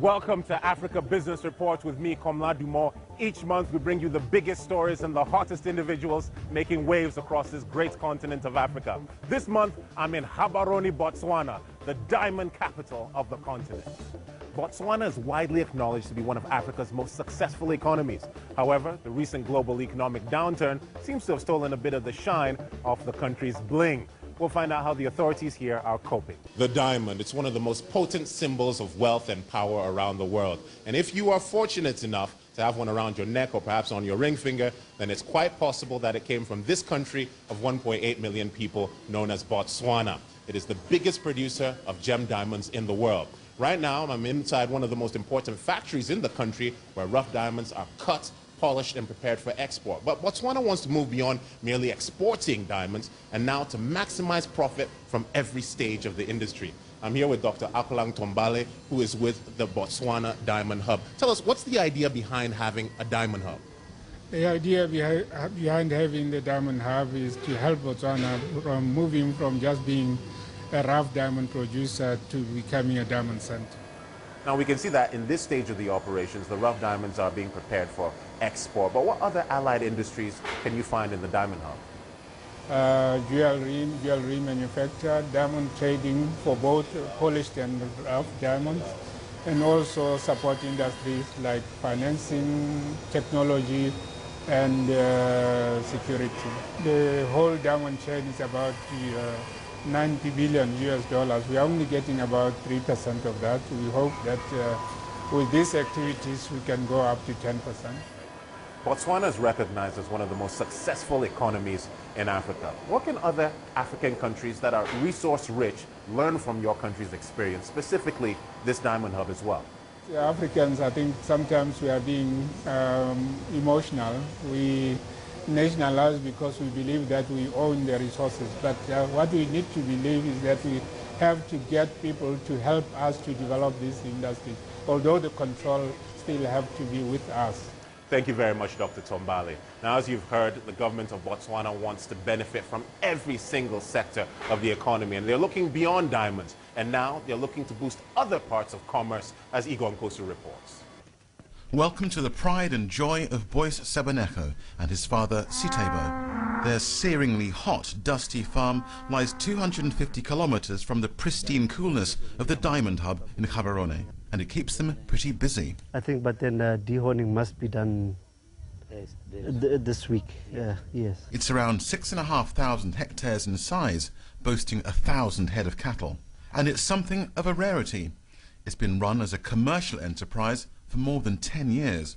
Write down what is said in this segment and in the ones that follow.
Welcome to Africa Business Reports with me, Komla Dumont. Each month we bring you the biggest stories and the hottest individuals making waves across this great continent of Africa. This month I'm in Gaborone, Botswana, the diamond capital of the continent. Botswana is widely acknowledged to be one of Africa's most successful economies. However, the recent global economic downturn seems to have stolen a bit of the shine off the country's bling. We'll find out how the authorities here are coping. The diamond, it's one of the most potent symbols of wealth and power around the world. And if you are fortunate enough to have one around your neck or perhaps on your ring finger, then it's quite possible that it came from this country of 1.8 million people known as Botswana. It is the biggest producer of gem diamonds in the world. Right now, I'm inside one of the most important factories in the country where rough diamonds are cut, polished and prepared for export. But Botswana wants to move beyond merely exporting diamonds and now to maximize profit from every stage of the industry. I'm here with Dr. Akulang Tombale, who is with the Botswana Diamond Hub. Tell us, what's the idea behind having a diamond hub? The idea behind having the diamond hub is to help Botswana from moving from just being a rough diamond producer to becoming a diamond center. Now we can see that in this stage of the operations, the rough diamonds are being prepared for export. But what other allied industries can you find in the diamond hub? Jewelry manufacture, diamond trading for both polished and rough diamonds, and also support industries like financing, technology, and security. The whole diamond chain is about 90 billion US dollars. We are only getting about 3% of that. We hope that with these activities we can go up to 10%. Botswana is recognized as one of the most successful economies in Africa. What can other African countries that are resource-rich learn from your country's experience, specifically this diamond hub as well? The Africans, I think sometimes we are being emotional. We nationalize because we believe that we own the resources. But what we need to believe is that we have to get people to help us to develop this industry, although the control still have to be with us. Thank you very much, Dr. Tombale. Now, as you've heard, the government of Botswana wants to benefit from every single sector of the economy, and they're looking beyond diamonds. And now they're looking to boost other parts of commerce, as Igor Nkosu reports. Welcome to the pride and joy of Boyce Sebeneko and his father Sitebo. Their searingly hot, dusty farm lies 250 kilometers from the pristine coolness of the diamond hub in Gaborone, and it keeps them pretty busy. I think, but then dehoning must be done this week. Yes. It's around 6,500 hectares in size, boasting 1,000 head of cattle. And it's something of a rarity. It's been run as a commercial enterprise for more than 10 years.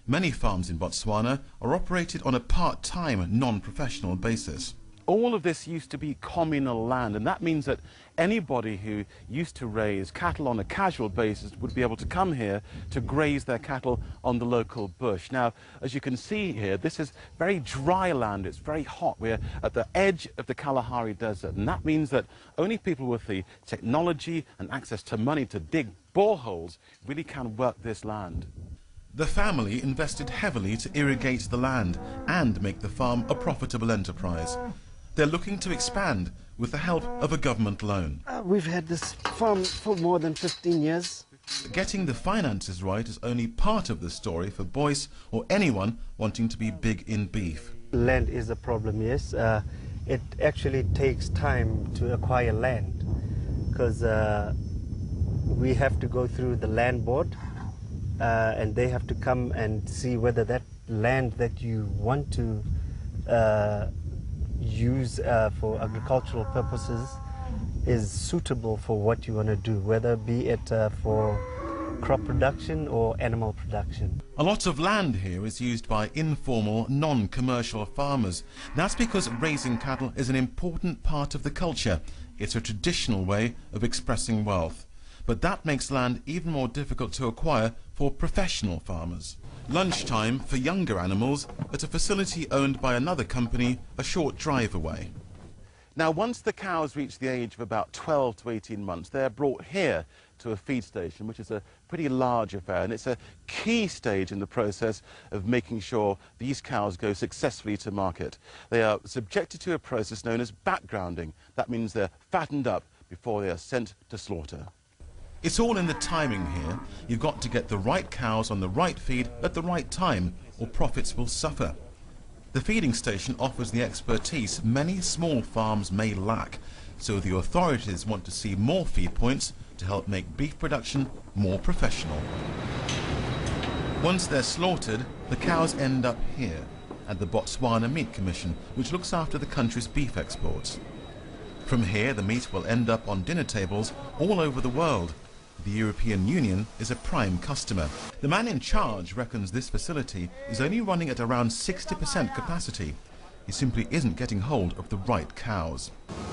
Many farms in Botswana are operated on a part-time, non-professional basis. All of this used to be communal land, and that means that anybody who used to raise cattle on a casual basis would be able to come here to graze their cattle on the local bush. Now, as you can see here, this is very dry land. It's very hot. We're at the edge of the Kalahari Desert, and that means that only people with the technology and access to money to dig boreholes really can work this land. The family invested heavily to irrigate the land and make the farm a profitable enterprise. They're looking to expand with the help of a government loan. We've had this farm for more than 15 years. Getting the finances right is only part of the story for Boyce or anyone wanting to be big in beef. Land is a problem, yes. It actually takes time to acquire land because we have to go through the land board and they have to come and see whether that land that you want to use for agricultural purposes is suitable for what you want to do, whether be it for crop production or animal production. A lot of land here is used by informal, non-commercial farmers. That's because raising cattle is an important part of the culture. It's a traditional way of expressing wealth. But that makes land even more difficult to acquire for professional farmers. Lunchtime for younger animals at a facility owned by another company a short drive away. Now, once the cows reach the age of about 12 to 18 months, they're brought here to a feed station, which is a pretty large affair, and it's a key stage in the process of making sure these cows go successfully to market. They are subjected to a process known as backgrounding. That means they're fattened up before they are sent to slaughter. It's all in the timing here. You've got to get the right cows on the right feed at the right time, or profits will suffer. The feeding station offers the expertise many small farms may lack, so the authorities want to see more feed points to help make beef production more professional. Once they're slaughtered, the cows end up here, at the Botswana Meat Commission, which looks after the country's beef exports. From here, the meat will end up on dinner tables all over the world. The European Union is a prime customer. The man in charge reckons this facility is only running at around 60% capacity. He simply isn't getting hold of the right cows.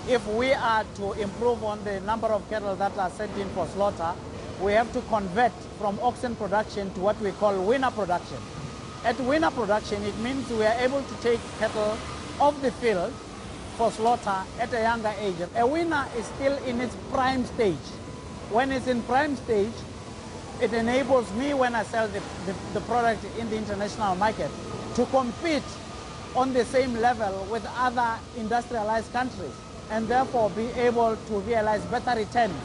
If we are to improve on the number of cattle that are sent in for slaughter, we have to convert from oxen production to what we call winner production. At winner production, it means we are able to take cattle off the field for slaughter at a younger age. A winner is still in its prime stage. When it's in prime stage, it enables me, when I sell the product in the international market, to compete on the same level with other industrialized countries, and therefore be able to realize better returns,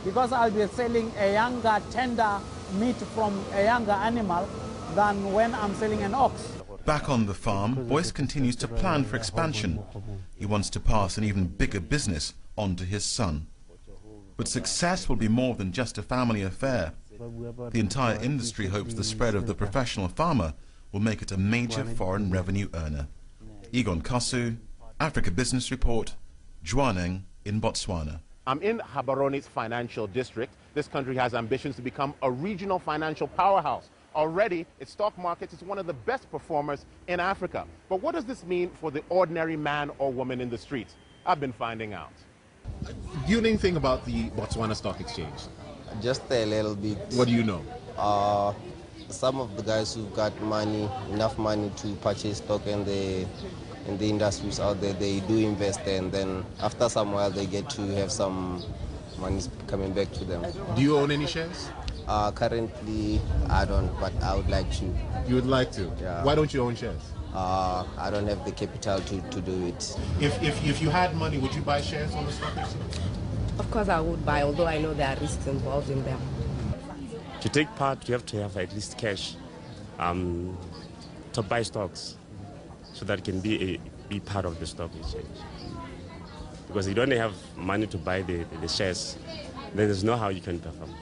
because I'll be selling a younger, tender meat from a younger animal than when I'm selling an ox. Back on the farm, Boyce continues to plan for expansion. He wants to pass an even bigger business on to his son. But success will be more than just a family affair. The entire industry hopes the spread of the professional farmer will make it a major foreign revenue earner. Egon Kasu, Africa Business Report, Jwaneng in Botswana. I'm in Gaborone financial district. This country has ambitions to become a regional financial powerhouse. Already, its stock market is one of the best performers in Africa. But what does this mean for the ordinary man or woman in the streets? I've been finding out. Do you know anything about the Botswana Stock Exchange? Just a little bit. What do you know? Some of the guys who've got money, enough money to purchase stock in the industries out there, they do invest there, and then after some while they get to have some money coming back to them. Do you own any shares? Currently, I don't, but I would like to. You would like to? Yeah. Why don't you own shares? I don't have the capital to do it. If you had money, would you buy shares on the stock exchange? Of course I would buy, although I know there are risks involved in them. To take part, you have to have at least cash to buy stocks, so that can be part of the stock exchange. Because you don't have money to buy the shares, then there's no how you can perform.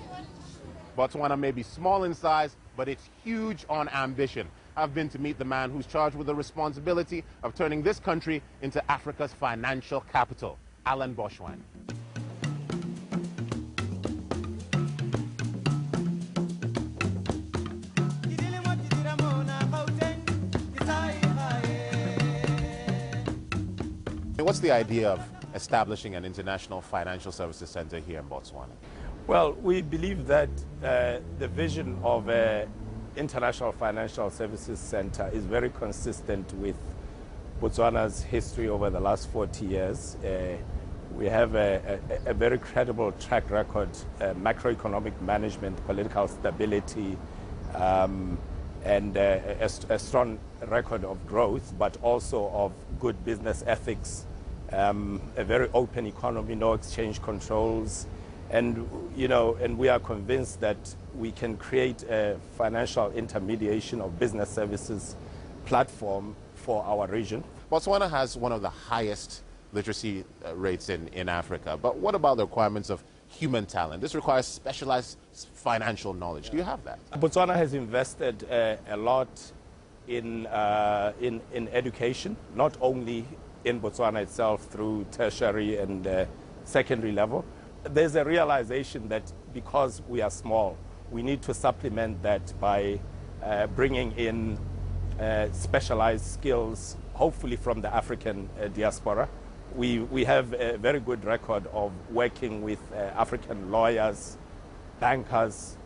Botswana may be small in size, but it's huge on ambition. I've been to meet the man who's charged with the responsibility of turning this country into Africa's financial capital, Alan Boschwein. What's the idea of establishing an international financial services center here in Botswana? Well, we believe that the vision of an international financial services center is very consistent with Botswana's history over the last 40 years. We have a very credible track record, macroeconomic management, political stability, and a strong record of growth, but also of good business ethics, a very open economy, no exchange controls, and we are convinced that we can create a financial intermediation of business services platform for our region. Botswana has one of the highest literacy rates in Africa, but what about the requirements of human talent? This requires specialized financial knowledge. Do you have that? Botswana has invested a lot in education, not only in Botswana itself through tertiary and secondary level. There's a realization that because we are small, we need to supplement that by bringing in specialized skills, hopefully from the African diaspora. We have a very good record of working with African lawyers, bankers,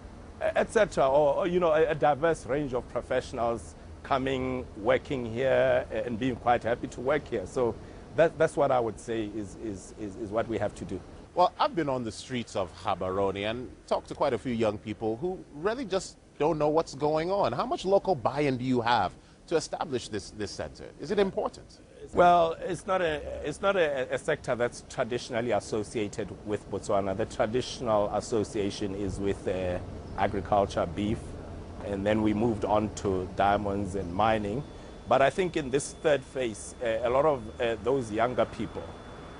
etc., or a diverse range of professionals coming, working here, and being quite happy to work here. So that's what I would say is what we have to do. Well, I've been on the streets of Gaborone and talked to quite a few young people who really just don't know what's going on. How much local buy-in do you have to establish this center? Is it important? Well, it's not a sector that's traditionally associated with Botswana. The traditional association is with agriculture, beef, and then we moved on to diamonds and mining. But I think in this third phase, a lot of those younger people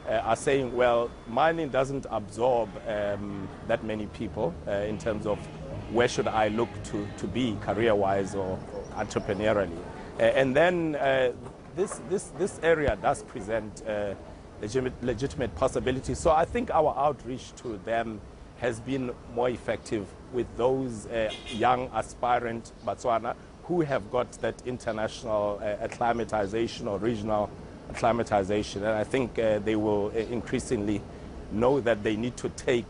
are saying, well, mining doesn't absorb that many people in terms of where should I look to be career-wise or entrepreneurially. And then this area does present legitimate possibilities. So I think our outreach to them has been more effective with those young aspirant Botswana who have got that international acclimatization or regional acclimatization. And I think they will increasingly know that they need to take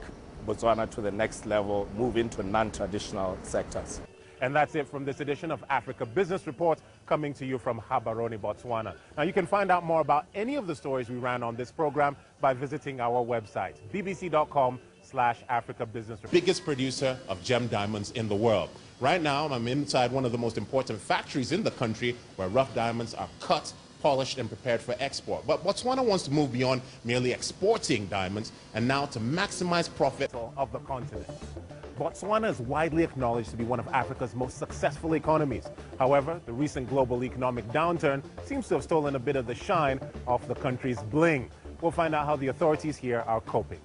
Botswana to the next level, move into non-traditional sectors. And that's it from this edition of Africa Business Report, coming to you from Gaborone, Botswana. Now, you can find out more about any of the stories we ran on this program by visiting our website, bbc.com/Africa Business Report. Biggest producer of gem diamonds in the world. Right now, I'm inside one of the most important factories in the country where rough diamonds are cut, polished, and prepared for export. But Botswana wants to move beyond merely exporting diamonds and now to maximize profit of the continent. Botswana is widely acknowledged to be one of Africa's most successful economies. However, the recent global economic downturn seems to have stolen a bit of the shine off the country's bling. We'll find out how the authorities here are coping.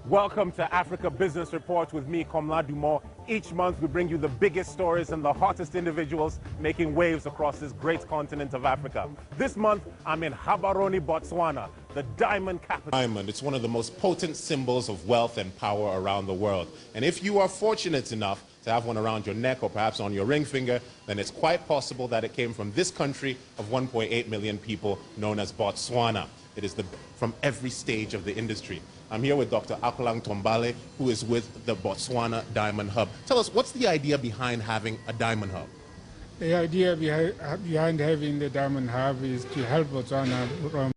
Welcome to Africa Business Report with me, Komla Dumont. Each month we bring you the biggest stories and the hottest individuals making waves across this great continent of Africa. This month I'm in Gaborone, Botswana, the diamond capital. Diamond, it's one of the most potent symbols of wealth and power around the world. And if you are fortunate enough to have one around your neck or perhaps on your ring finger, then it's quite possible that it came from this country of 1.8 million people known as Botswana. It is from every stage of the industry. I'm here with Dr. Akulang Tombale, who is with the Botswana Diamond Hub. Tell us, what's the idea behind having a diamond hub? The idea behind having the Diamond Hub is to help Botswana from